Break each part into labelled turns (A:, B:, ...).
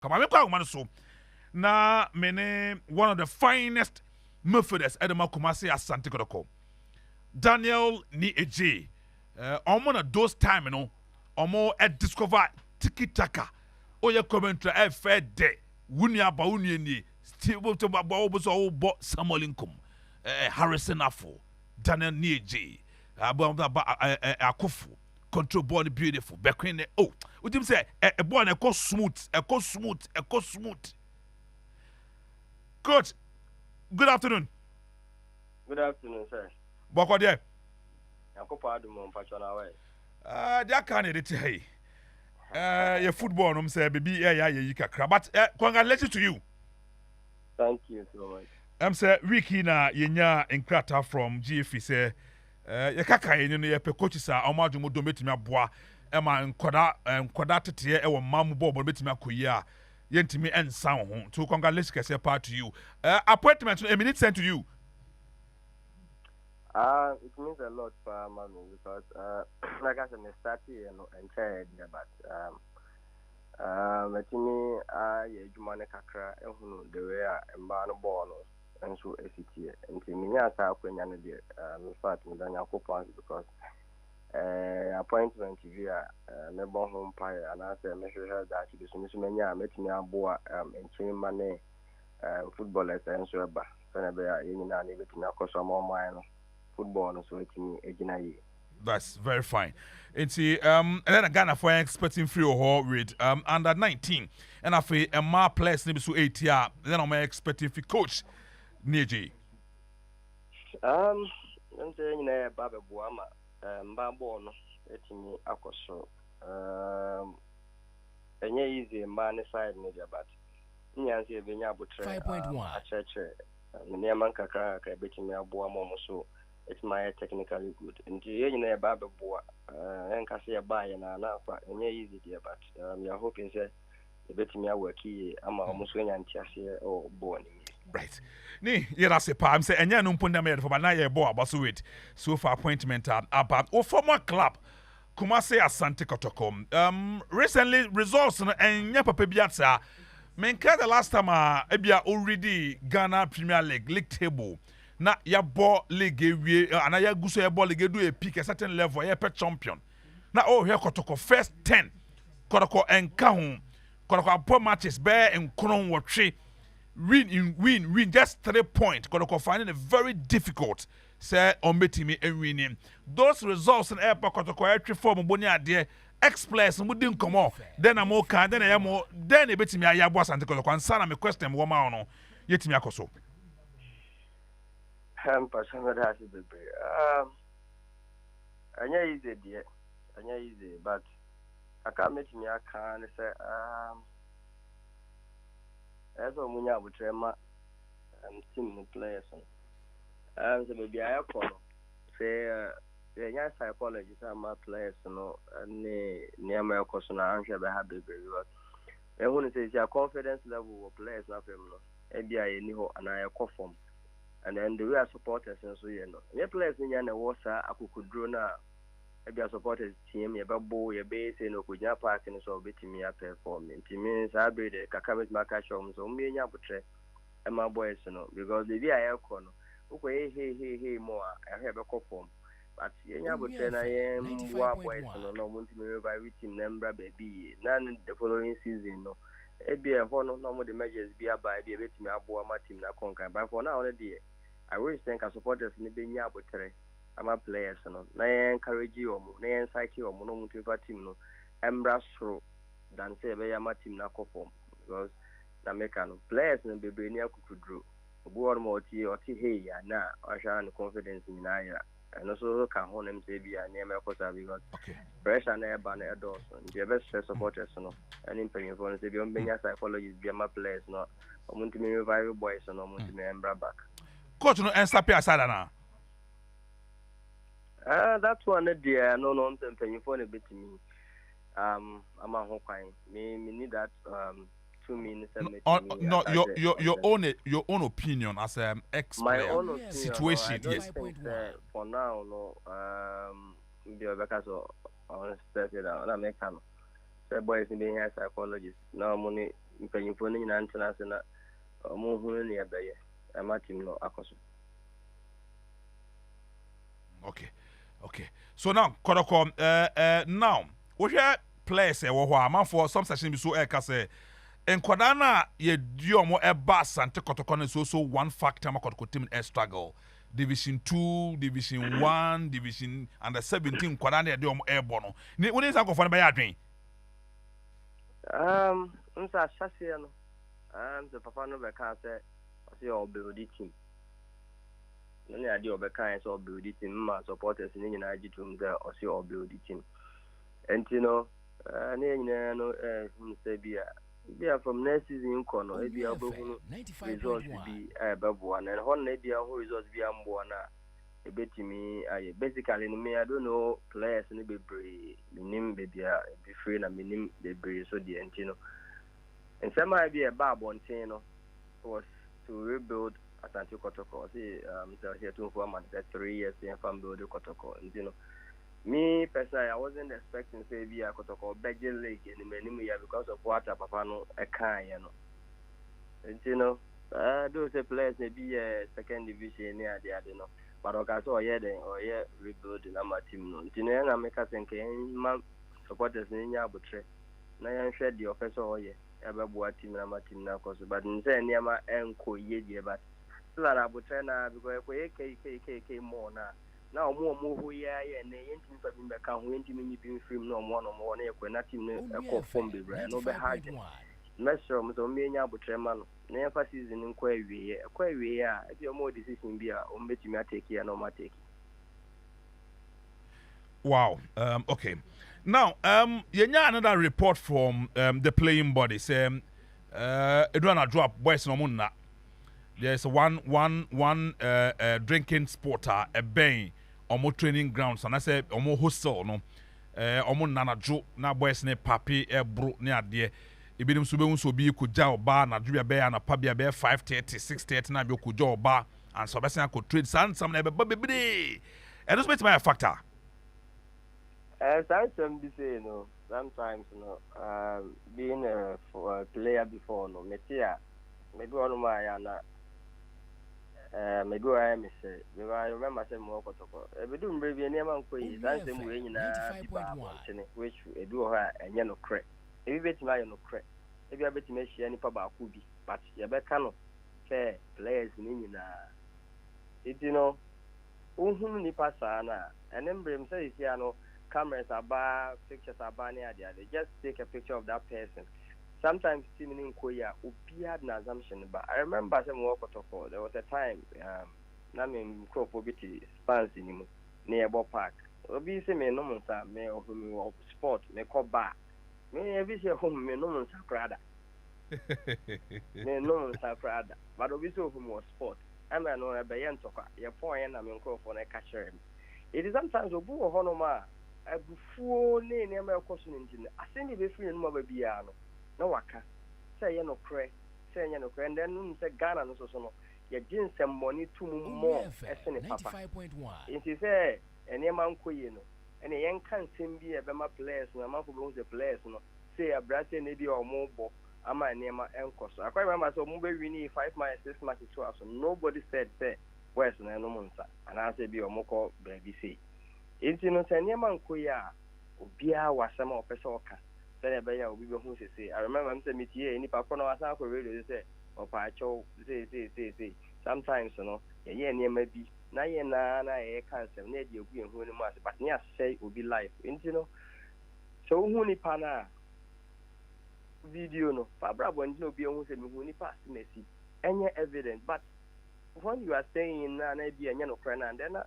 A: Come on, me so. Na mene one of the finest midfielders at the Kumasi Asante Kotoko. Daniel Nii Adjei. Omo na those time no. Omo discover tiki taka. Oye commentary fair day. Wunya ba wunya ni. Steve to ba obo bo Samuel Inkum. Harrison Afo. Daniel Nii Adjei. Akufu. Control ball beautiful. Bekwene. Oh, what you say? A ball smooth. Smooth. Coach, good afternoon.
B: Good afternoon, sir.
A: Boko there. That kind of hey. Your football, say baby, you kakra. But congratulations to you.
B: Thank you so much.
A: Say Ricky na yenya enkrata from GFE say ye kaka ye pe coaches a omadumo do betimi aboa e ma nkoda tete e wo mamu ball betimi akoyi a yentimi ensan ho. To congratulations kese part to you. Appointment a minute sent to you.
B: It means a lot for Manu because like I said, I started and tried, but metimi ye jumane kakra ehunu the way mba no ball and so ACT and minya sa akwenya no de in fact me dan yakopon because appointment via me bon home pie and I say me sure that you so menya metimi aboa enchimi mane footballers and so ba so na be ye nyina na betimi akoso mo no football no so etimi ejina yi.
A: That's very fine. And see, and then Ghana for expecting free or with under 19, and I feel a more players maybe so 8 year. Then I'm expecting for coach Nii Adjei.
B: I'm saying Baba Buama, Bambon, etimi akoso. Enye easy man side media, but nyanzi ebenya butre
C: 5.1
B: a church. Menya manka ka betimi abuama so. It's my technically good. And you know about the boy, and can say a buy and and easy there, but we are hoping that the better me work here. I'm almost going to or born.
A: Right. Ni, that's a palm say, and ya no punda me for na ye boy about so far appointment about former club. Kumasi Asante Kotoko. Recently results and ya papa biatsa. Menka the last time ebia already Ghana Premier League table. Na ya ball league we ana ya guso ya ball league do a peak a certain level ya per champion. Na here Kotoko first 10 Kotoko enka ho Kotoko abo matches be enkron wotwe win just 3 points. Kotoko finding it very difficult say on betimi winning. Those results in air Kotoko entry form boni ade express mudin komo then am okay then ya mo then e betimi ayabo Asante Kotoko ansana me question wo ma ono yetimi akoso.
B: Person that has to be easy, but I can't make me. I can't say, as a munya with Rema and team players. So maybe I call say, the young psychologists are my players, and near my question, I'm sure I have the because I want to say your confidence level of players, nothing, maybe I knew and I call from. And then the way our supporters and so the players in Yana was a kukudrona, maybe our supporters team, your babo, your base, and Okuja Park, and so betting me up performing. It means I be the Kakamit Makashom, so me and Yabutre and my boys, because the VIL corner, okay, hey, more, I have a conform. But Yabutre, I am one boys, no one to me by written number, baby, none the following season, no. It be a honor, no more the measures be by the bit me up my team na conquer. But for now, I wish thank our supporters in the Benya Butre. I'm a player, so I encourage you, I incite you, no team, no, embrace through than say, my team na conform because the mechanic players in the Benya could draw. Go on more tea or tea, hey, now I shall confidence in Naya. And also can hold them say be a name because pressure and air banner doors and the best supporters and in paying for the Benya psychology be my players not I want to me revive boys and I want to me embra back.
A: Coach no and stop aside now.
B: That's one idea no nonsense paying for a bit to me. I'm a whole kind. Me need that 2 minutes.
A: No, your own opinion as ex-player.
B: My own opinion,
A: situation. Yes.
B: For now, no. Because on started out, I make say boys in the psychologist. Now money mpanyimfo no nyina ntena ase na omo hu ne yɛbɛyɛ ama team no akɔso.
A: Okay. So now, Kotoko, now, we hear players for some session so say Nkwadana ye diomo eba Asante Kotoko is also one factor Kotoko team struggle. Division 2, Division 1, Division under 17 Nkwadana diomo airborne. What is uncle for by adwin?
B: Unsa shase no. The papa no be kan say o say o build the team. Nii Adjei obeka so build the team ma supporters ni nyina agitum there o say o build the team. Enti no na nyina no say bia from next season kono e bia bohunu results bi beboa na ho na bia ho results bi amboa na e betimi aye basically no me I don't know players ni bebre minim be bia be free na minim bebre so the enti no and some idea ba bonten no was to rebuild Asante Kotoko. See so here to for man 3 years in farm build Kotoko, you know. Me personally, I wasn't expecting say be a Kotoko Belgian league in many years because of what papa no a kind, you know. And you know, those players maybe a second division near the other, you know. But okay, so rebuilding our team no. You know, I make us think man supporters in ya butre. Na yan share the officer here. Eba team na team na cause but nse niama enko ye but still na butre na because ko more na omo ho ya na yentim pa bi meka ho yentim ni bi film na omo na ye na team na ekọ form be bra no be hard mesro mo so me nya butre ma no na ya fa season nko awie a e bi omo decision bi a omo betimi atake ya na omo atake.
A: Wow. Okay. Now, yenya another report from the playing body. Say, Edwana drop boys no munna. There's one drinking sporter a bay omo training grounds and I say omo hostel no. Omo nana jo na boys ne papi bro ne ade. Ibinim so be unso bi kuja oba na dwia be na pabia be 5:30 6:30 na be kuja oba and so be say ko trade some na be bebre. And this makes my factor.
B: Sometimes being a player before no maybe one of my maybe I am say I remember saying more Kotoko. We do maybe any man that's the way which we do her and you know crack. If you bet my no crack, if you bet me she any papa could be, but you bet cannot fair players in it you know ni pasana and then brim say you know cameras are bar, pictures are bar near the other. Just take a picture of that person. Sometimes team in Korea would be an assumption, but I remember some work Kotoko. There was a time Namin Cropobiti spans in near Bo Park. Obi say me no monsa me of sport, me call bar. Me every say home me no monsa crada. Me no monsa crada. But Obi so whom was sport. I mean no a bayan toka, your point and I'm for a catcher. It is sometimes Obu or Honoma. Before name my question engine, I send you free and mobile piano. No waka. Say you no cray, say you no cray, and then say Ghana no so. You gain some money to more as in papa. It is a man queen, and a young can seem be a Bema players, and a man who belongs the players, no. Say a brass maybe or mobile. Am I near my uncle? I quite remember so mobile we need 5 miles 6 matches to us. Nobody said, say, where's no monster? And I say, be a moko, baby, say. It's no Sanyama Koya, Bia was some of Pesoka. Then a bayer will be who say. I remember I'm saying, any papa no as I radio say, or Pacho, say. Sometimes, you know, a year near maybe, na cancer, near you being who must, but near say will be life. You know, so who pana video no, Fabra when you be almost a who pass messy, any evidence, but when you are saying, na be a no crana and then.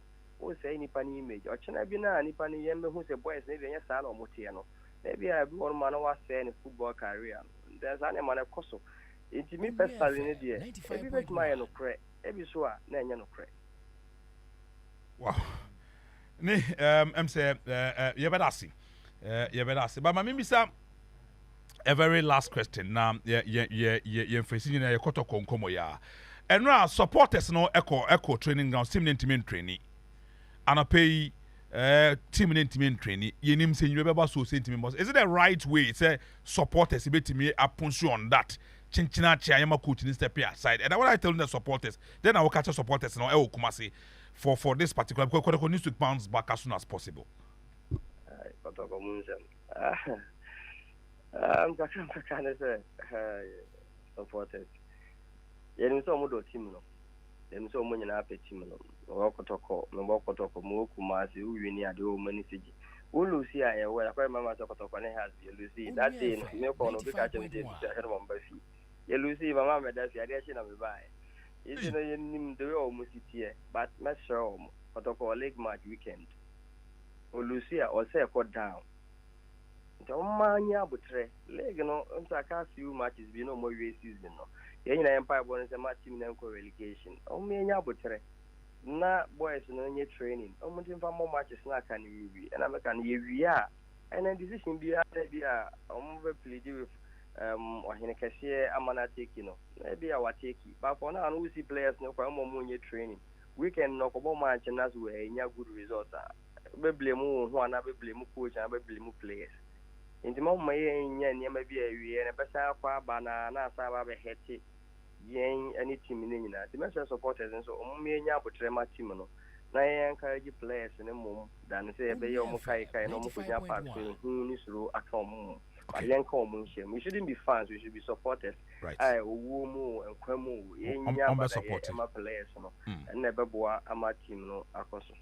B: Who say any funny image or China be na any funny yembe who say boys maybe a son or motiano. Maybe I have one man was saying a football career. There's an man of Koso. It's me personally, dear. Every bit my no crack, every so no crack.
A: Wow. I'm saying, Yabadasi. But my mimi sa a very last question. Now, facing a Kotoko Nkomo ya. And now supporters no echo training ground, sim intimate training. And I pay team in training yenim say you be so team boss is it the right way say supporters betimi aponsu on that chinchina chiayama coach in step aside and what I tell the supporters then I will catch supporters now e Kumasi for this particular because Kotoko needs to bounce back as soon as possible.
B: Kotoko Munzem. I'm kind of supporters. Yenim so mo do team no. Yenim so mo nyina apɛ team no. Kotoko, no Kotoko mo Kumasi who Nii Adjei o mani sigi. Ulusi a we akwa mama so Kotoko ne has Lucy that day no me ko no be catch me dey head on bafi. Ye Lucy mama me that fi ade na me buy. You know yenim the way o mo sit but make sure Kotoko leg match weekend. Ulusi a o say ko down. Manya butre leg no ntaka few matches bi no more season no ye nyina empire born say match team na ko relegation o menya butre na boys no nye training o mo tin fa more matches na kan wi na me kan ye wi a and decision bi a o mo be plead with ohene kase amana take no na bi a wa take but for now we see players no kwa mo nye training weekend no ko bo match na so e nya good results be blame who ana be blame coach ana be blame players. Inti mo maye nya niam bi awie na besa kwa ba na asa ba be hete yen any team ni nyina the best supporters so o me nya abotre ma team no na yen encourage players ne mum dan say be ye o mo kai no mo kunya part hu ni suru aka o but yen ka o mo share we shouldn't be fans, we should be supporters
A: right
B: owo mu enkwa mu yen nya ba ma players no na be boa ama team no akoso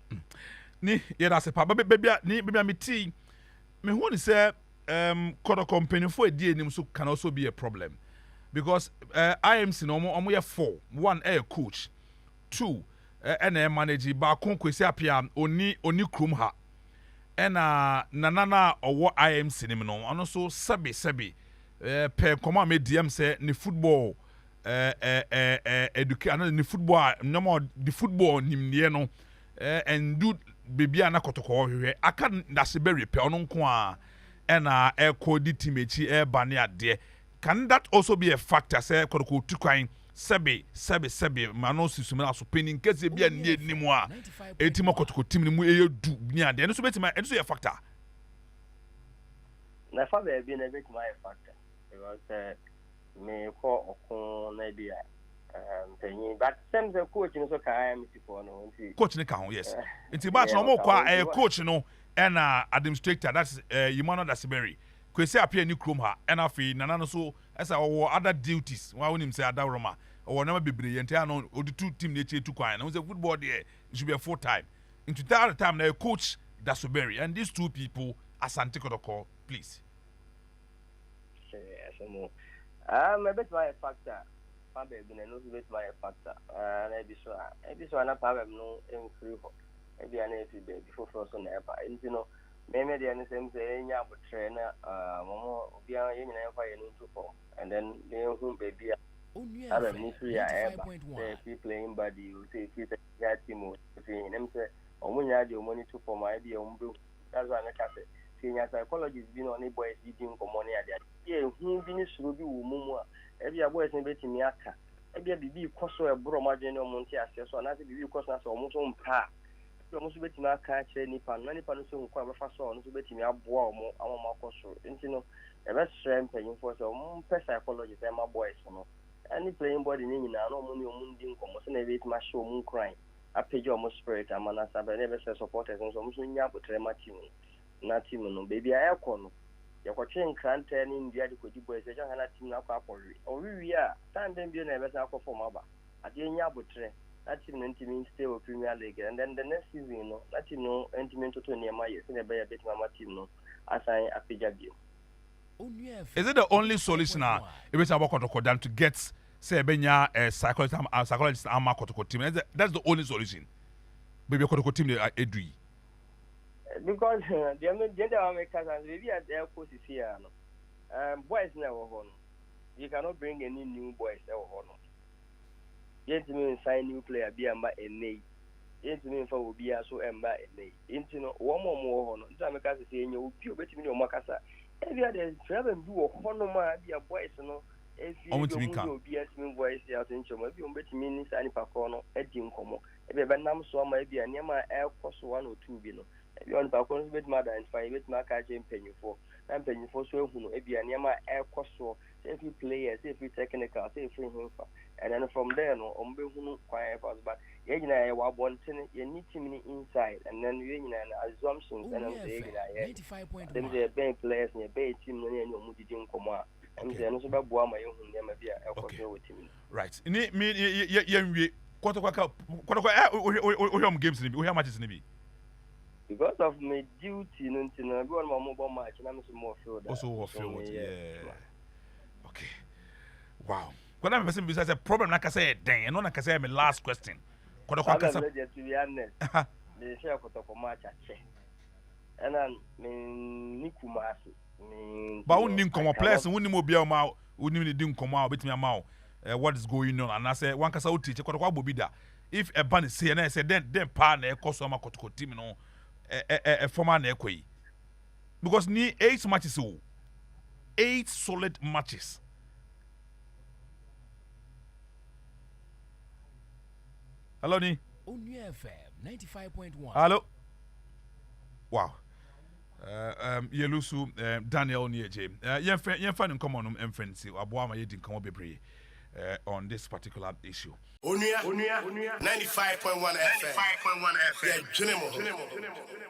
A: ni ye da se pa bebia ni bebia me ti me hu ni say Kotoko company for a DNM so can also be a problem because IMC no omo ye 4 1 a coach 2 and a manager ba kon kwesi apia oni krum ha ena nanana owo IMC nim no ono so sebi per koma me DM say ni football education ni football no the football nimnie no and do bibia na Kotoko hwe aka da se be repair ono nko a and code team Nii Adjei. Can that also be a factor? Say Kotoko tukwan sebi mano susumela so penin kese bia nie nimu a etima Kotoko team ni mu edu Nii Adjei. No so betima enso a factor.
B: Na fa be bi na betima a factor because me ko okon na bia penyin but some the coach no so ka am for no
A: coach ni ka ho yes. Nti ba no mo kwa coach no and administrator that's Yimano Dasiberi kwesi apia ni krom ha and afi nana no so esa or other duties wa wonim say ada roma or na bebre yente ano odi two team na etu kwan na say football there it should be a full time into that time na coach Dasiberi and these two people Asante Kotoko please
B: yes mo me bet my factor pa be bi na no bet my factor na bi so na pa be no en free maybe an if before first on ever no maybe the any same say nya abotre na momo obia yen na fa yen to form and then they who baby have me free ever say playing body you say if that team say them say omunya de omoni to form I be ombu that's why I say senior psychologist be no any boys eating common ade ye hu bi ni suru bi wo mumu a e bia boys ne betimi aka e bia bibi koso e bro madwe ne omonti ase so na say bibi koso na so omo so mpa no so betimi aka kire nipa no so nkwa ba fa so no so betimi aboa omo amama koso nti no e be strength pen for so psychology say my boys no any playing body ni nyina no omo ni omo ndi nkomo so na betimi show omo crying apage omo spirit amana sabe na be say supporters so omo so nya abotre ma team na team no baby ayako no yakotwe nkranta ni ndia de kodi boys e jana team na akwa akọri owiwi a time dem bi na e be say akọfọ aba ade nya abotre that team no stay with Premier League and then the next season no that team no intimate to Niema yes in a better bet mama team no assign a page game.
A: Is it the only solution now if it's about Kotoko than to get say benya psychologist ama Kotoko team? That's the only solution. Maybe Kotoko team they do.
B: Because the gender makers and maybe at their coach is here no. Boys never home. You cannot bring any new boys ever home. Gentlemen sign new player be amba ene gentlemen fa obi aso emba ene enti no wo mo ho no nta meka se enye obi obetimi no makasa e bia de travel bi wo ho no ma bia boys no e fi obi asimi boys ya so nchomo bi obetimi ni sani pa ko no edi nkomo e be nam so ma bia niam e koso 1 or 2 bi no You want to call with mother and find with my catching penny for. I'm penny for so who if you are near my air cost so if you play, if you technical, say free him. And then from there, no, who quiet fast, but you know, you need to me inside, and then you assumptions, and I'm saying,
C: 95.1.
B: then they're playing players and you're paying team, and you're moving come on. And then also about Boama, you never be a with him.
A: Right. Me, what games in the matches in the
B: Because of my duty, no, I go on my mobile match, and I'm more field.
A: Also, field, yeah. Okay. Wow. When I'm person besides a problem, like I said, dang, and like I said, my last question.
B: I'm ready to be honest. They share Kotoko match at Che. And then, Nikumasi.
A: But when you come a place, when you be a mouth, when you didn't come out, between your mouth, what is going on? And I say, one can say, teacher, Kotoko be that. If a ban is here, and I said, then partner, Kosoma Kotoko team, no, a former Nekwe. Because Nii 8 matches, 8 solid matches. Hello, Nii.
C: Onua FM 95.1.
A: Hello. Wow. Yelusu Daniel Nii Adjei. Yen fan come on friends. Aboama ye din come be on this particular issue.
D: Onua 95.1 FM. 95.1 FM. Yeah,